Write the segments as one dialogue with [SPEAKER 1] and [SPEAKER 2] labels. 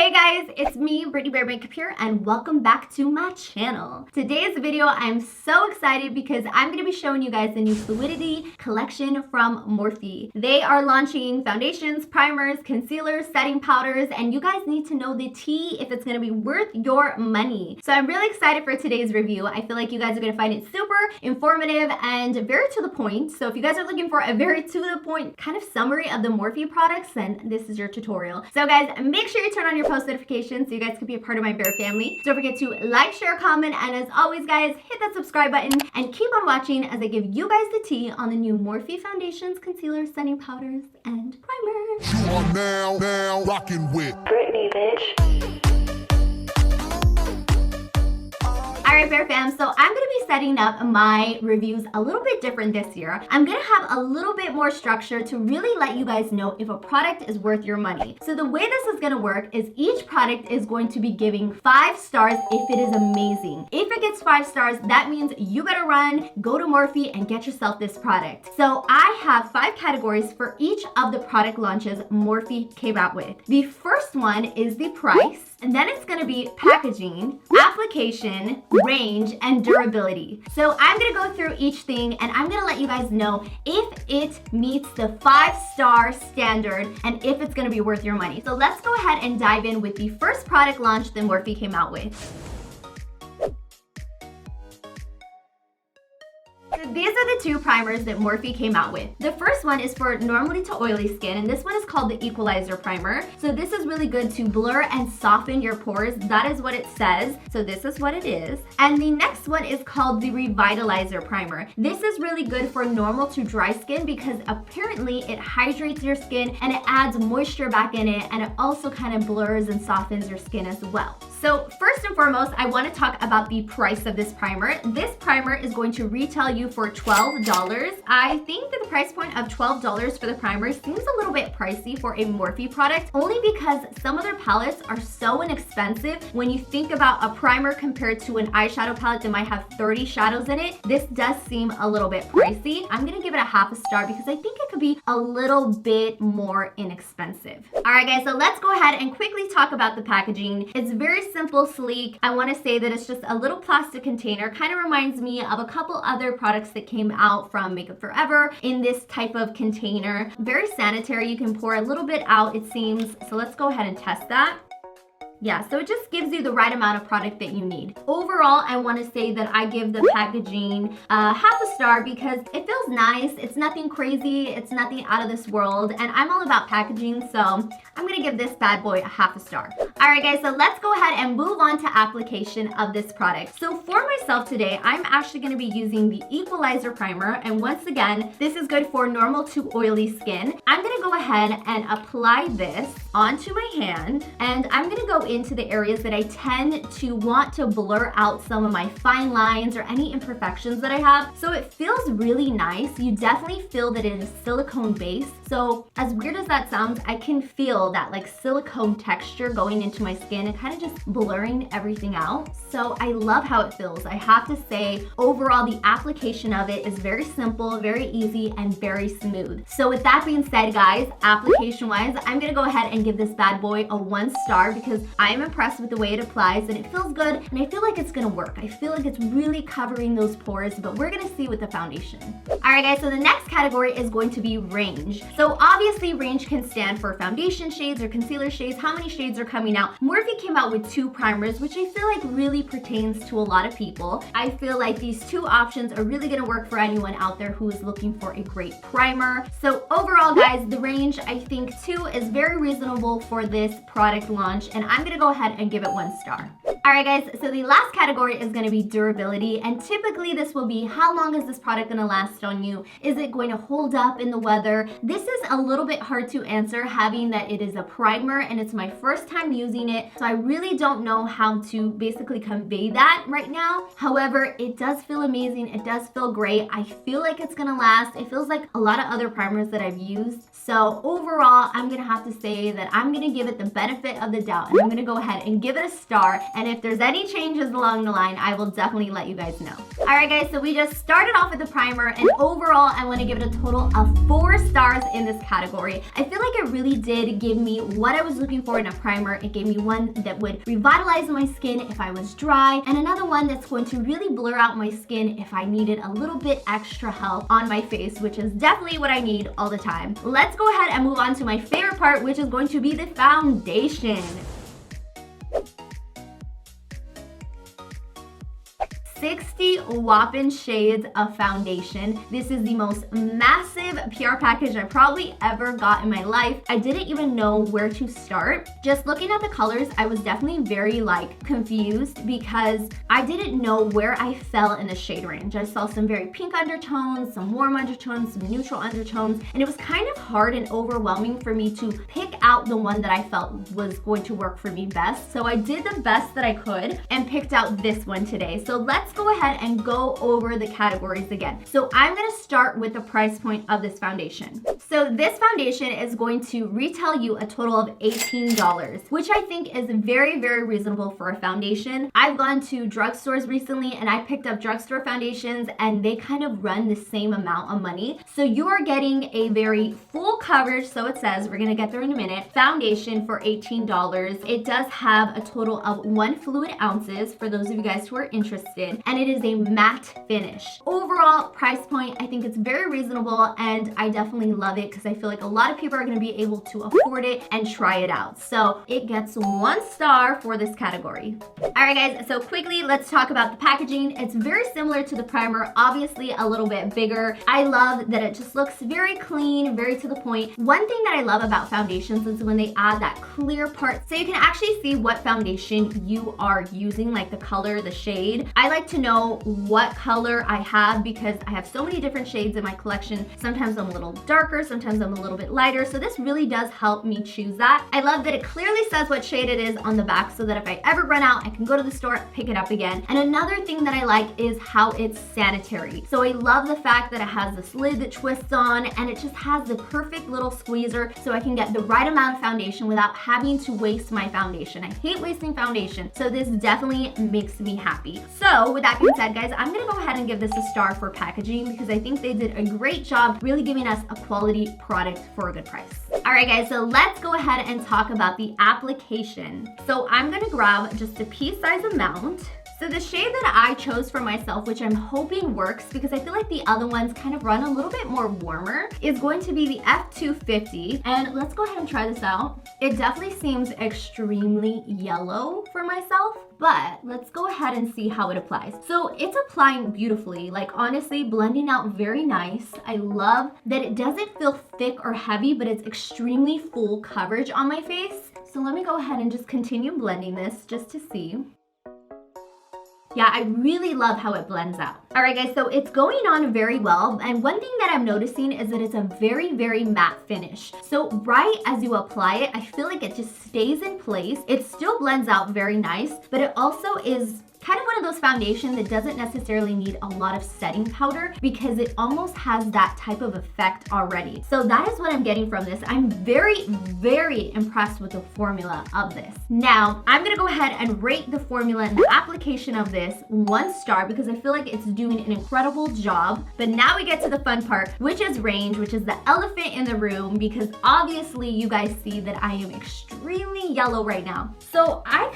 [SPEAKER 1] Hey guys, it's me, BrittanyBearMakeup here, and welcome back to my channel. Today's video, I'm so excited because I'm going to be showing you guys the new Fluidity collection from Morphe. They are launching foundations, primers, concealers, setting powders, and you guys need to know the tea if it's going to be worth your money. So I'm really excited for today's review. I feel like you guys are going to find it super informative and very to the point. So if you guys are looking for a very to the point kind of summary of the Morphe products, then this is your tutorial. So guys, make sure you turn on your post notifications so you guys can be a part of my bear family. Don't forget to like, share, comment, and as always guys, hit that subscribe button and keep on watching as I give you guys the tea on the new Morphe foundations, concealers, setting powders, and primers.
[SPEAKER 2] You are now rocking with
[SPEAKER 3] Brittany, bitch.
[SPEAKER 1] Alright Bear Fam, so I'm going to be setting up my reviews a little bit different this year. I'm going to have a little bit more structure to really let you guys know if a product is worth your money. So the way this is going to work is each product is going to be giving 5 stars if it is amazing. If it gets 5 stars, that means you better run, go to Morphe and get yourself this product. So I have 5 categories for each of the product launches Morphe came out with. The first one is the price, and then it's going to be packaging, application, range, and durability. So I'm gonna go through each thing and I'm gonna let you guys know if it meets the 5-star standard and if it's gonna be worth your money. So let's go ahead and dive in with the first product launch that Morphe came out with. These are the 2 primers that Morphe came out with. The first one is for normally to oily skin, and this one is called the Equalizer Primer. So this is really good to blur and soften your pores. That is what it says. So this is what it is. And the next one is called the Revitalizer Primer. This is really good for normal to dry skin because apparently it hydrates your skin and it adds moisture back in it, and it also kind of blurs and softens your skin as well. So first and foremost, I want to talk about the price of this primer. This primer is going to retail you for $12. I think that the price point of $12 for the primer seems a little bit pricey for a Morphe product, only because some of their palettes are so inexpensive. When you think about a primer compared to an eyeshadow palette that might have 30 shadows in it, this does seem a little bit pricey. I'm gonna give it a half a star because I think it could be a little bit more inexpensive. All right guys, so let's go ahead and quickly talk about the packaging. It's very simple, sleek. I want to say that it's just a little plastic container. Kind of reminds me of a couple other products that came out from Makeup Forever in this type of container. Very sanitary. You can pour a little bit out, it seems. So let's go ahead and test that. Yeah, so it just gives you the right amount of product that you need. Overall, I want to say that I give the packaging half a star because it feels nice. It's nothing crazy. It's nothing out of this world. And I'm all about packaging, so I'm going to give this bad boy a half a star. All right, guys, so let's go ahead and move on to application of this product. So for myself today, I'm actually going to be using the Equalizer Primer. And once again, this is good for normal to oily skin. I'm going to go ahead and apply this onto my hand. And I'm going to go into the areas that I tend to want to blur out some of my fine lines or any imperfections that I have. So it feels really nice. You definitely feel that it is silicone based. So as weird as that sounds, I can feel that like silicone texture going into my skin and kind of just blurring everything out. So I love how it feels. I have to say, overall, the application of it is very simple, very easy, and very smooth. So with that being said, guys, application wise, I'm gonna go ahead and give this bad boy a 1 star because I am impressed with the way it applies and it feels good and I feel like it's gonna work. I feel like it's really covering those pores, but we're gonna see with the foundation. All right guys, so the next category is going to be range. So obviously range can stand for foundation shades or concealer shades, how many shades are coming out. Morphe came out with 2 primers, which I feel like really pertains to a lot of people. I feel like these 2 options are really gonna work for anyone out there who is looking for a great primer. So overall guys, the range I think 2 is very reasonable for this product launch, and I'm gonna go ahead and give it 1 star. All right guys, so the last category is going to be durability, and typically this will be how long is this product going to last on you? Is it going to hold up in the weather? This is a little bit hard to answer, having that it is a primer and it's my first time using it, so I really don't know how to basically convey that right now. However, it does feel amazing. It does feel great. I feel like it's going to last. It feels like a lot of other primers that I've used. So overall, I'm going to have to say that I'm going to give it the benefit of the doubt, and I'm going to go ahead and give it a star. And if there's any changes along the line, I will definitely let you guys know. All right, guys, so we just started off with the primer, and overall, I want to give it a total of 4 stars in this category. I feel like it really did give me what I was looking for in a primer. It gave me one that would revitalize my skin if I was dry, and another one that's going to really blur out my skin if I needed a little bit extra help on my face, which is definitely what I need all the time. Let's go ahead and move on to my favorite part, which is going to be the foundation. 60 whopping shades of foundation. This is the most massive PR package I probably ever got in my life. I didn't even know where to start. Just looking at the colors, I was definitely very confused because I didn't know where I fell in the shade range. I saw some very pink undertones, some warm undertones, some neutral undertones, and it was kind of hard and overwhelming for me to pick out the one that I felt was going to work for me best. So I did the best that I could and picked out this one today. So let's go ahead and go over the categories again. So I'm gonna start with the price point of this foundation. So this foundation is going to retail you a total of $18, which I think is very, very reasonable for a foundation. I've gone to drugstores recently and I picked up drugstore foundations and they kind of run the same amount of money. So you are getting a very full coverage, so it says, we're gonna get there in a minute, foundation for $18. It does have a total of 1 fluid ounces for those of you guys who are interested, and it is a matte finish. Overall price point, I think it's very reasonable and I definitely love it because I feel like a lot of people are going to be able to afford it and try it out. So it gets 1 star for this category. All right, guys, so quickly let's talk about the packaging. It's very similar to the primer, obviously a little bit bigger. I love that it just looks very clean, very to the point. One thing that I love about foundations is when they add that clear part so you can actually see what foundation you are using, like the color, the shade. I like to know what color I have because I have so many different shades in my collection. Sometimes I'm a little darker, sometimes I'm a little bit lighter, so this really does help me choose that. I love that it clearly says what shade it is on the back so that if I ever run out, I can go to the store, pick it up again. And another thing that I like is how it's sanitary. So I love the fact that it has this lid that twists on and it just has the perfect little squeezer so I can get the right amount of foundation without having to waste my foundation. I hate wasting foundation, so this definitely makes me happy. So with that being said, guys, I'm gonna go ahead and give this a star for packaging because I think they did a great job really giving us a quality product for a good price. All right, guys, so let's go ahead and talk about the application. So I'm gonna grab just a pea-sized amount. So the shade that I chose for myself, which I'm hoping works because I feel like the other ones kind of run a little bit more warmer, is going to be the F250. And let's go ahead and try this out. It definitely seems extremely yellow for myself, but let's go ahead and see how it applies. So it's applying beautifully, like honestly blending out very nice. I love that it doesn't feel thick or heavy, but it's extremely full coverage on my face. So let me go ahead and just continue blending this just to see. Yeah, I really love how it blends out. All right, guys, so it's going on very well. And one thing that I'm noticing is that it's a very, very matte finish. So right as you apply it, I feel like it just stays in place. It still blends out very nice, but it also is kind of one of those foundations that doesn't necessarily need a lot of setting powder because it almost has that type of effect already. So that is what I'm getting from this. I'm very, very impressed with the formula of this. Now, I'm gonna go ahead and rate the formula and the application of this 1 star because I feel like it's doing an incredible job. But now we get to the fun part, which is range, which is the elephant in the room, because obviously you guys see that I am extremely yellow right now. So I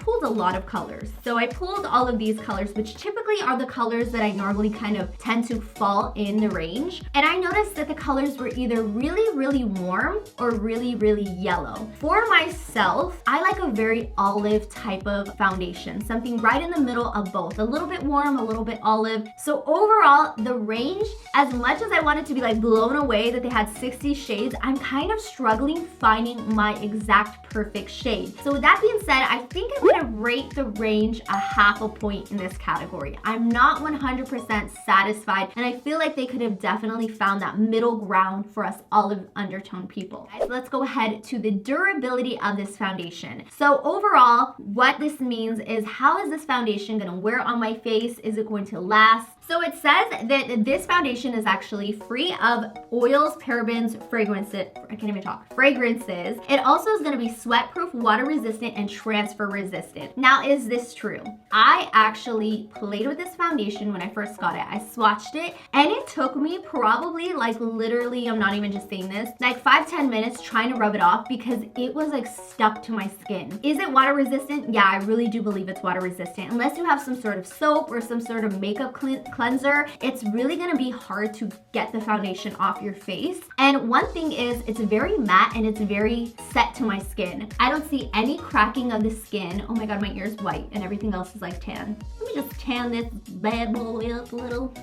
[SPEAKER 1] pulled a lot of colors. So I pulled all of these colors, which typically are the colors that I normally kind of tend to fall in the range. And I noticed that the colors were either really, really warm or really, really yellow. For myself, I like a very olive type of foundation, something right in the middle of both, a little bit warm, a little bit olive. So overall, the range, as much as I wanted to be like blown away that they had 60 shades, I'm kind of struggling finding my exact perfect shade. So with that being said, I think I'm gonna rate the range change a half a point in this category. I'm not 100% satisfied, and I feel like they could have definitely found that middle ground for us olive undertone people. Guys, let's go ahead to the durability of this foundation. So overall, what this means is, how is this foundation gonna wear on my face? Is it going to last? So it says that this foundation is actually free of oils, parabens, fragrances. I can't even talk. Fragrances. It also is going to be sweat proof, water resistant, and transfer resistant. Now, is this true? I actually played with this foundation when I first got it. I swatched it, and it took me probably like literally, I'm not even just saying this, like 5-10 minutes trying to rub it off because it was like stuck to my skin. Is it water resistant? Yeah, I really do believe it's water resistant. Unless you have some sort of soap or some sort of makeup cleanser, it's really gonna be hard to get the foundation off your face. And one thing is, it's very matte and it's very set to my skin. I don't see any cracking of the skin. Oh my God, my ear is white and everything else is like tan. Let me just tan this bad boy up a little.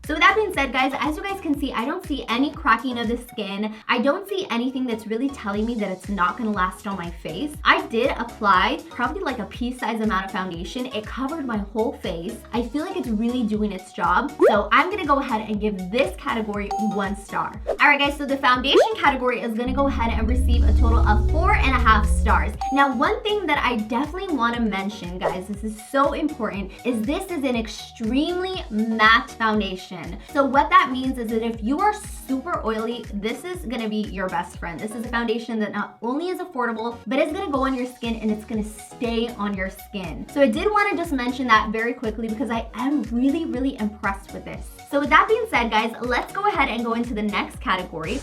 [SPEAKER 1] So with that being said, guys, as you guys can see, I don't see any cracking of the skin. I don't see anything that's really telling me that it's not gonna last on my face. I did apply probably like a pea-sized amount of foundation. It covered my whole face. I feel like it's really doing its job. So I'm gonna go ahead and give this category 1 star. All right, guys, so the foundation category is gonna go ahead and receive a total of 4.5 stars. Now, one thing that I definitely wanna mention, guys, this is so important, is this is an extremely matte foundation. So what that means is that if you are super oily, this is gonna be your best friend. This is a foundation that not only is affordable, but it's gonna go on your skin and it's gonna stay on your skin. So I did wanna just mention that very quickly because I am really, really impressed with this. So with that being said, guys, let's go ahead and go into the next category.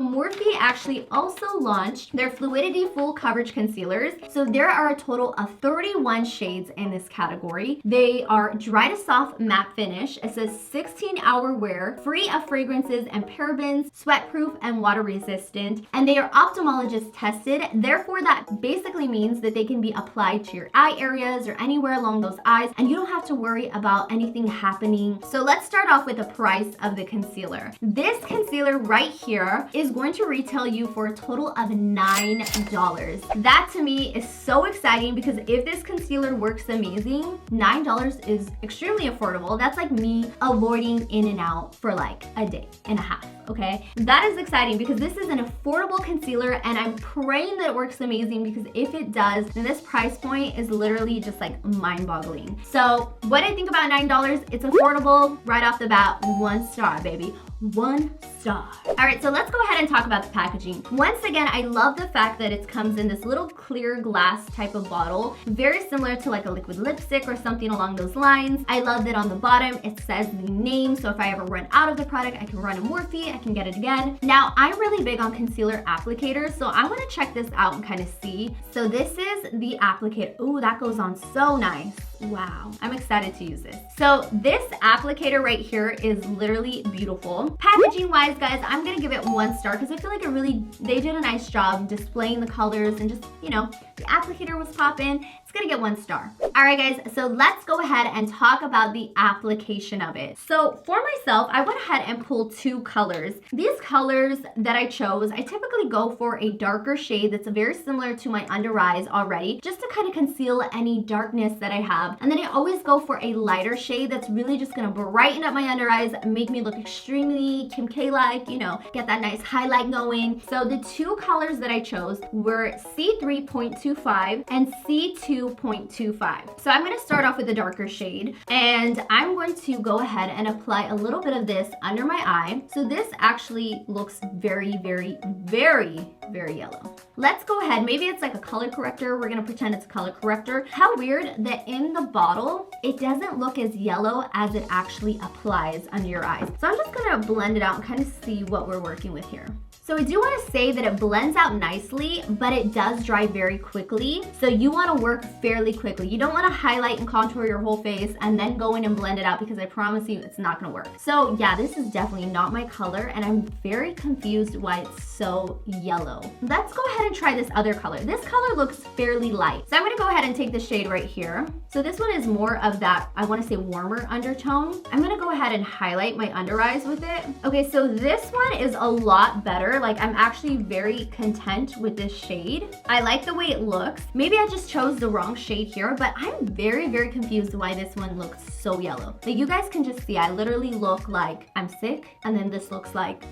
[SPEAKER 1] Morphe actually also launched their Fluidity Full Coverage Concealers. So there are a total of 31 shades in this category. They are dry to soft matte finish. It says 16-hour wear, free of fragrances and parabens, sweat proof and water resistant. And they are ophthalmologist tested. Therefore, that basically means that they can be applied to your eye areas or anywhere along those eyes, and you don't have to worry about anything happening. So let's start off with the price of the concealer. This concealer right here is going to retail you for a total of $9. That to me is so exciting because if this concealer works amazing, $9 is extremely affordable. That's like me avoiding in and out for like a day and a half, okay? That is exciting because this is an affordable concealer and I'm praying that it works amazing because if it does, then this price point is literally just like mind-boggling. So what I think about $9, it's affordable right off the bat, 1 star, baby. 1 star. All right, so let's go ahead and talk about the packaging. Once again, I love the fact that it comes in this little clear glass type of bottle, very similar to like a liquid lipstick or something along those lines. I love that on the bottom it says the name, so if I ever run out of the product, I can run a Morphe, I can get it again. Now, I'm really big on concealer applicators, so I want to check this out and kind of see. So this is the applicator. Ooh, that goes on so nice. Wow, I'm excited to use this. So this applicator right here is literally beautiful. Packaging wise, guys, I'm gonna give it 1 star because I feel like they did a nice job displaying the colors and just, you know, the applicator was popping. It's gonna get 1 star. All right, guys, so let's go ahead and talk about the application of it. So for myself, I went ahead and pulled 2 colors. These colors that I chose, I typically go for a darker shade that's very similar to my under eyes already, just to kind of conceal any darkness that I have. And then I always go for a lighter shade that's really just gonna brighten up my under eyes, make me look extremely Kim K-like, you know, get that nice highlight going. So the 2 colors that I chose were C3.25 and C2.25. So I'm gonna start off with the darker shade, and I'm going to go ahead and apply a little bit of this under my eye. So this actually looks very, very, very, very yellow. Let's go ahead, maybe it's like a color corrector. We're gonna pretend it's a color corrector. How weird that in the bottle, it doesn't look as yellow as it actually applies under your eyes. So I'm just gonna blend it out and kind of see what we're working with here. So I do want to say that it blends out nicely, but it does dry very quickly. So you want to work fairly quickly. You don't want to highlight and contour your whole face and then go in and blend it out because I promise you it's not gonna work. So yeah, this is definitely not my color and I'm very confused why it's so yellow. Let's go ahead and try this other color. This color looks fairly light. So I'm gonna go ahead and take the shade right here. So this one is more of that, I wanna say warmer undertone. I'm gonna go ahead and highlight my under eyes with it. Okay, so this one is a lot better. Like I'm actually very content with this shade. I like the way it looks. Maybe I just chose the wrong shade here, but I'm very, very confused why this one looks so yellow. Like you guys can just see, I literally look like I'm sick, and then this looks like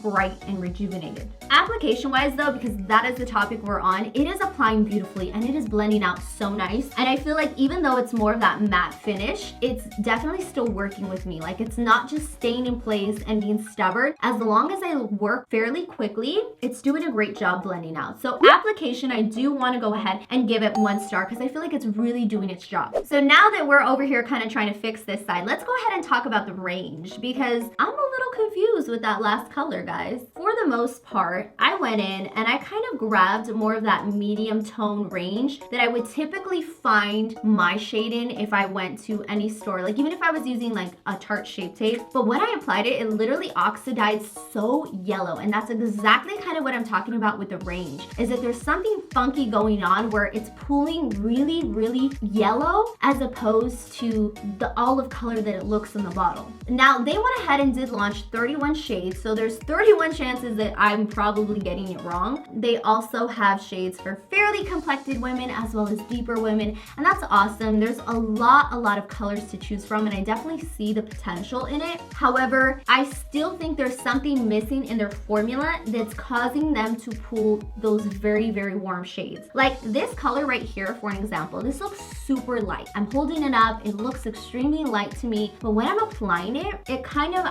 [SPEAKER 1] bright and rejuvenated. Application wise though, because that is the topic we're on, it is applying beautifully and it is blending out so nice. And I feel like even though it's more of that matte finish, it's definitely still working with me. Like it's not just staying in place and being stubborn. As long as I work fairly quickly, it's doing a great job blending out. So application, I do want to go ahead and give it 1 star because I feel like it's really doing its job. So now that we're over here kind of trying to fix this side, let's go ahead and talk about the range because I'm a little confused with that last color, guys. For the most part, I went in and I kind of grabbed more of that medium tone range that I would typically find my shade in if I went to any store, like even if I was using like a Tarte Shape Tape. But when I applied it, it literally oxidized so yellow, and that's exactly kind of what I'm talking about with the range, is that there's something funky going on where it's pulling really, really yellow as opposed to the olive color that it looks in the bottle. Now, they went ahead and did launch 31 shades, so there's 31 chances that I'm probably getting it wrong. They also have shades for fairly complected women as well as deeper women, and that's awesome. There's a lot of colors to choose from, and I definitely see the potential in it. However, I still think there's something missing in their formula that's causing them to pull those very, very warm shades. Like this color right here, for an example, this looks super light. I'm holding it up, it looks extremely light to me, but when I'm applying it,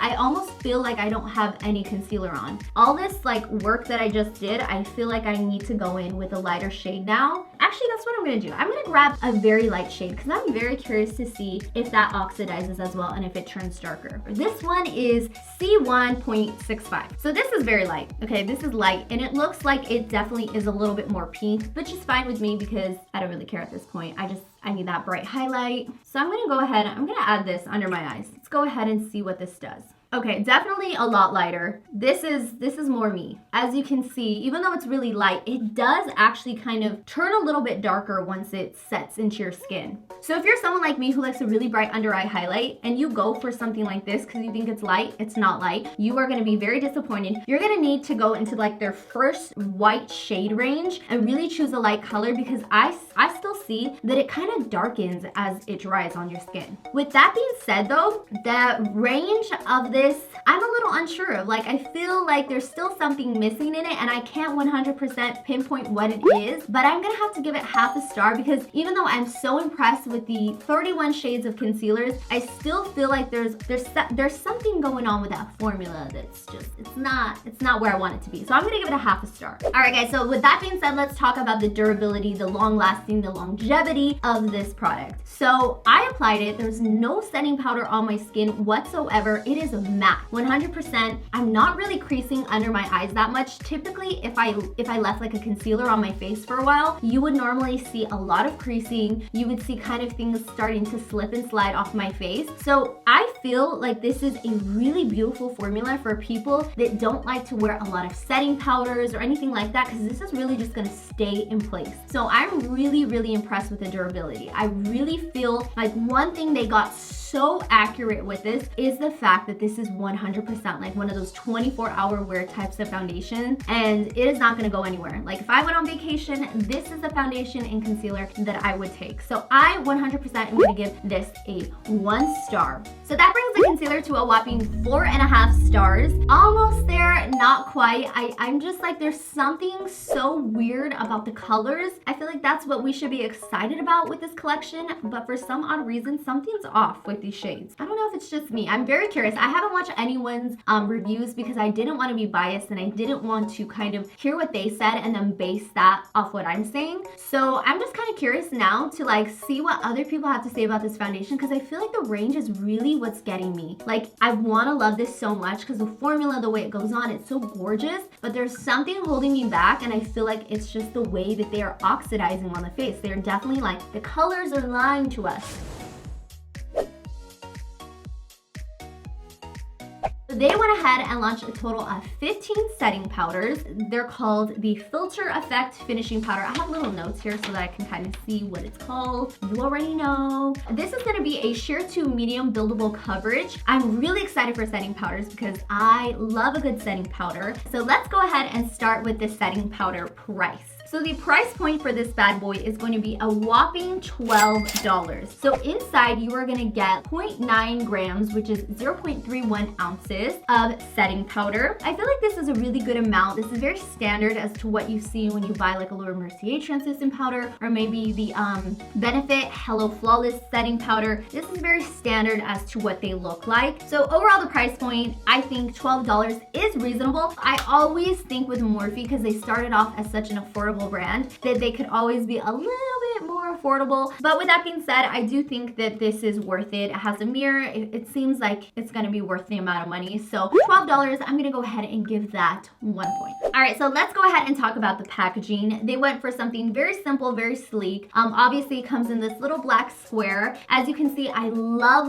[SPEAKER 1] I almost feel like I don't have any concealer on. All this like work that I just did, I feel like I need to go in with a lighter shade now. Actually, that's what I'm gonna do. I'm gonna grab a very light shade because I'm very curious to see if that oxidizes as well and if it turns darker. This one is C1.65. So this is very light. Okay, this is light and it looks like it definitely is a little bit more pink, which is fine with me because I don't really care at this point. I need that bright highlight. So I'm gonna go ahead, I'm gonna add this under my eyes. Let's go ahead and see what this does. Okay, definitely a lot lighter. This is more me. As you can see, even though it's really light, it does actually kind of turn a little bit darker once it sets into your skin. So if you're someone like me who likes a really bright under eye highlight and you go for something like this because you think it's light, it's not light, you are gonna be very disappointed. You're gonna need to go into like their first white shade range and really choose a light color because I still see that it kind of darkens as it dries on your skin. With that being said though, the range of this, I'm a little unsure of. Like, I feel like there's still something missing in it and I can't 100% pinpoint what it is, but I'm gonna have to give it half a star because even though I'm so impressed with the 31 shades of concealers, I still feel like there's something going on with that formula that's just, it's not where I want it to be. So I'm gonna give it a half a star. All right guys, so with that being said, let's talk about the durability, the long lasting, the longevity of this product. So I applied it, there's no setting powder on my skin whatsoever. It is matte, 100%. I'm not really creasing under my eyes that much. Typically, if I left like a concealer on my face for a while, you would normally see a lot of creasing. You would see kind of things starting to slip and slide off my face. So I feel like this is a really beautiful formula for people that don't like to wear a lot of setting powders or anything like that, because this is really just gonna stay in place. So I'm really, really impressed with the durability. I really feel like one thing they got so accurate with this is the fact that this is 100% like one of those 24-hour wear types of foundation, and it is not gonna go anywhere. Like if I went on vacation, this is the foundation and concealer that I would take. So I 100% am gonna give this a 1 star. So that brings the concealer to a whopping 4.5 stars. Almost there, not quite. I'm just like, there's something so weird about the colors. I feel like that's what we should be excited about with this collection, but for some odd reason, something's off with these shades. I don't know if it's just me. I'm very curious. I have haven't watched anyone's reviews because I didn't want to be biased and I didn't want to kind of hear what they said and then base that off what I'm saying. So I'm just kind of curious now to like see what other people have to say about this foundation, because I feel like the range is really what's getting me. Like, I want to love this so much because the formula, the way it goes on, it's so gorgeous, but there's something holding me back, and I feel like it's just the way that they are oxidizing on the face. They're definitely like, the colors are lying to us. They went ahead and launched a total of 15 setting powders. They're called the Filter Effect Finishing Powder. I have little notes here so that I can kind of see what it's called. You already know. This is gonna be a sheer to medium buildable coverage. I'm really excited for setting powders because I love a good setting powder. So let's go ahead and start with the setting powder price. So the price point for this bad boy is going to be a whopping $12. So inside you are going to get 0.9 grams, which is 0.31 ounces of setting powder. I feel like this is a really good amount. This is very standard as to what you see when you buy like a Laura Mercier translucent powder, or maybe the Benefit Hello Flawless setting powder. This is very standard as to what they look like. So overall, the price point, I think $12 is reasonable. I always think with Morphe, because they started off as such an affordable brand, that they could always be a little bit more affordable. But with that being said, I do think that this is worth it. It has a mirror. It seems like it's going to be worth the amount of money. So $12, I'm going to go ahead and give that 1 point. All right, so let's go ahead and talk about the packaging. They went for something very simple, very sleek. Obviously, it comes in this little black square. As you can see, I love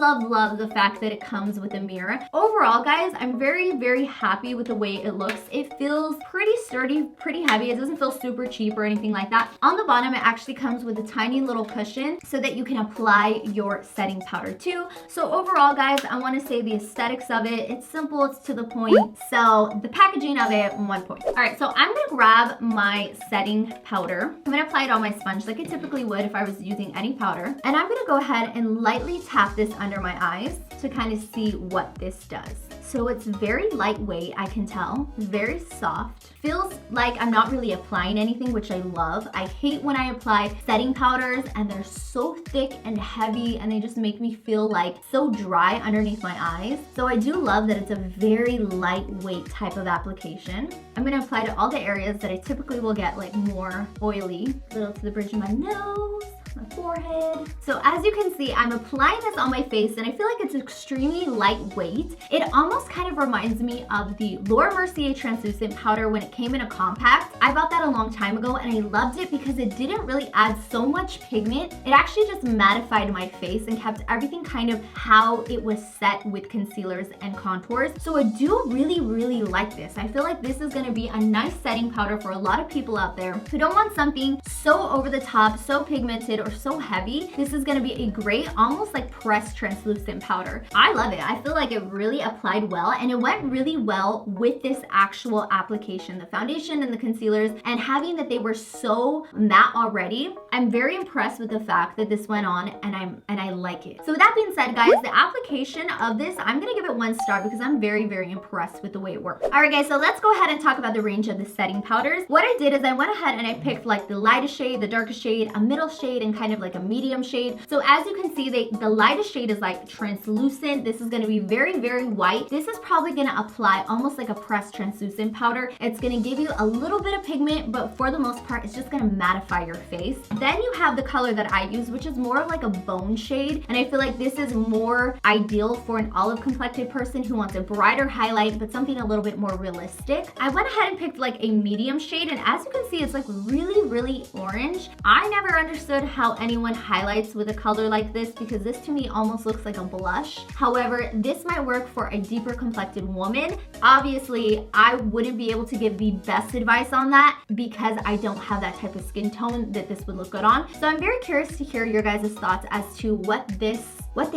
[SPEAKER 1] the fact that it comes with a mirror. Overall, guys, I'm very happy with the way it looks. It feels pretty sturdy, pretty heavy. It doesn't feel super cheap or anything like that. On the bottom, it actually comes with a tiny little cushion so that you can apply your setting powder too. So overall, guys, I want to say the aesthetics of it, it's simple, it's to the point. So the packaging of it, 1 point. All right, so I'm gonna grab my setting powder. I'm gonna apply it on my sponge like I typically would if I was using any powder. And I'm gonna go ahead and lightly tap this under my eyes to kind of see what this does. So it's very lightweight, I can tell, very soft. Feels like I'm not really applying anything, which I love. I hate when I apply setting powders and they're so thick and heavy and they just make me feel like so dry underneath my eyes. So I do love that it's a very lightweight type of application. I'm gonna apply to all the areas that I typically will get like more oily. A little to the bridge of my nose, my forehead. So as you can see, I'm applying this on my face and I feel like it's extremely lightweight. It almost kind of reminds me of the Laura Mercier translucent powder when it came in a compact. I bought that a long time ago and I loved it because it didn't really add so much pigment. It actually just mattified my face and kept everything kind of how it was set with concealers and contours. So I do really like this. I feel like this is gonna be a nice setting powder for a lot of people out there who don't want something so over the top, so pigmented, or so heavy. This is gonna be a great, almost like pressed translucent powder. I love it. I feel like it really applied well and it went really well with this actual application, the foundation and the concealers, and having that they were so matte already. I'm very impressed with the fact that this went on and I like it. So with that being said, guys, the application of this, I'm gonna give it 1 star because I'm very impressed with the way it works. All right, guys, so let's go ahead and talk about the range of the setting powders. What I did is I went ahead and I picked like the lightest shade, the darkest shade, a middle shade, and kind of like a medium shade. So as you can see, the lightest shade is like translucent. This is gonna be very white. This is probably gonna apply almost like a pressed translucent powder. It's gonna give you a little bit of pigment, but for the most part, it's just gonna mattify your face. Then you have the color that I use, which is more of like a bone shade. And I feel like this is more ideal for an olive complected person who wants a brighter highlight, but something a little bit more realistic. I went ahead and picked like a medium shade, and as you can see, it's like really orange. I never understood how anyone highlights with a color like this because this to me almost looks like a blush. However, this might work for a deeper complected woman. Obviously, I wouldn't be able to give the best advice on that because I don't have that type of skin tone that this would look good on. So I'm very curious to hear your guys' thoughts as to what this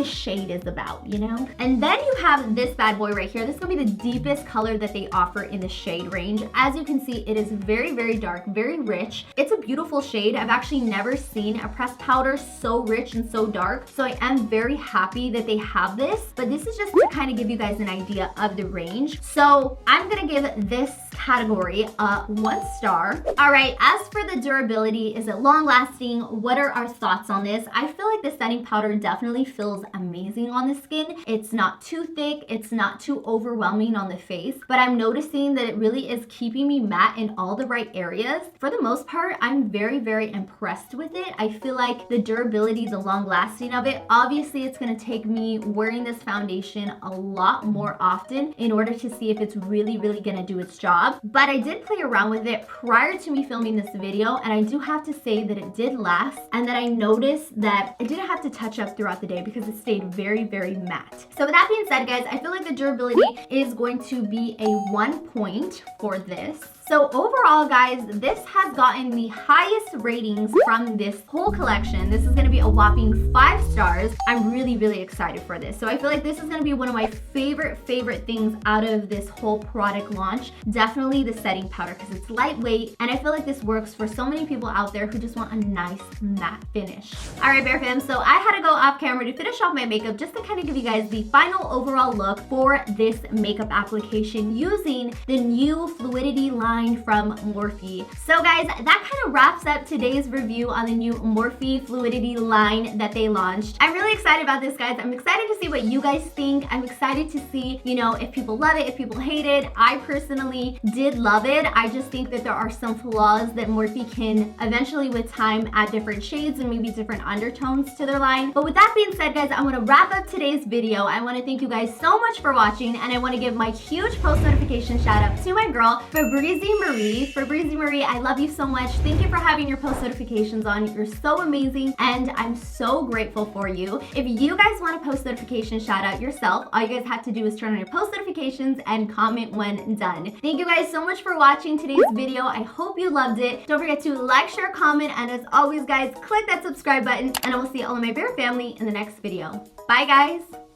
[SPEAKER 1] shade is about, you know? And then you have this bad boy right here. This is gonna be the deepest color that they offer in the shade range. As you can see, it is very dark, very rich. It's a beautiful shade. I've actually never seen a pressed powder so rich and so dark. So I am very happy that they have this, but this is just to kind of give you guys an idea of the range. So I'm gonna give this category a 1 star. All right, as for the durability, is it long lasting? What are our thoughts on this? I feel like the setting powder definitely feels feels amazing on the skin. It's not too thick, it's not too overwhelming on the face, but I'm noticing that it really is keeping me matte in all the right areas. For the most part, I'm very, very impressed with it. I feel like the durability, the long lasting of it, obviously it's gonna take me wearing this foundation a lot more often in order to see if it's really, really gonna do its job. But I did play around with it prior to me filming this video, and I do have to say that it did last, and that I noticed that I didn't have to touch up throughout the day because it stayed very, very matte. So with that being said, guys, I feel like the durability is going to be a 1 point for this. So overall, guys, this has gotten the highest ratings from this whole collection. This is gonna be a whopping 5 stars. I'm really, really excited for this. So I feel like this is gonna be one of my favorite things out of this whole product launch. Definitely the setting powder, because it's lightweight, and I feel like this works for so many people out there who just want a nice matte finish. All right, Bear fam, so I had to go off camera to finish off my makeup just to kind of give you guys the final overall look for this makeup application using the new Fluidity line from Morphe. So guys, that kind of wraps up today's review on the new Morphe Fluidity line that they launched. I'm really excited about this, guys. I'm excited to see what you guys think. I'm excited to see, you know, if people love it, if people hate it. I personally did love it. I just think that there are some flaws that Morphe can eventually with time add different shades and maybe different undertones to their line. But with that being said, guys, I want to wrap up today's video. I want to thank you guys so much for watching, and I want to give my huge post notification shout out to my girl, Breezy Marie, I love you so much. Thank you for having your post notifications on. You're so amazing, and I'm so grateful for you. If you guys want a post notification shout out yourself, all you guys have to do is turn on your post notifications and comment when done. Thank you guys so much for watching today's video. I hope you loved it. Don't forget to like, share, comment, and as always, guys, click that subscribe button, and I will see all of my bear family in the next video. Bye, guys.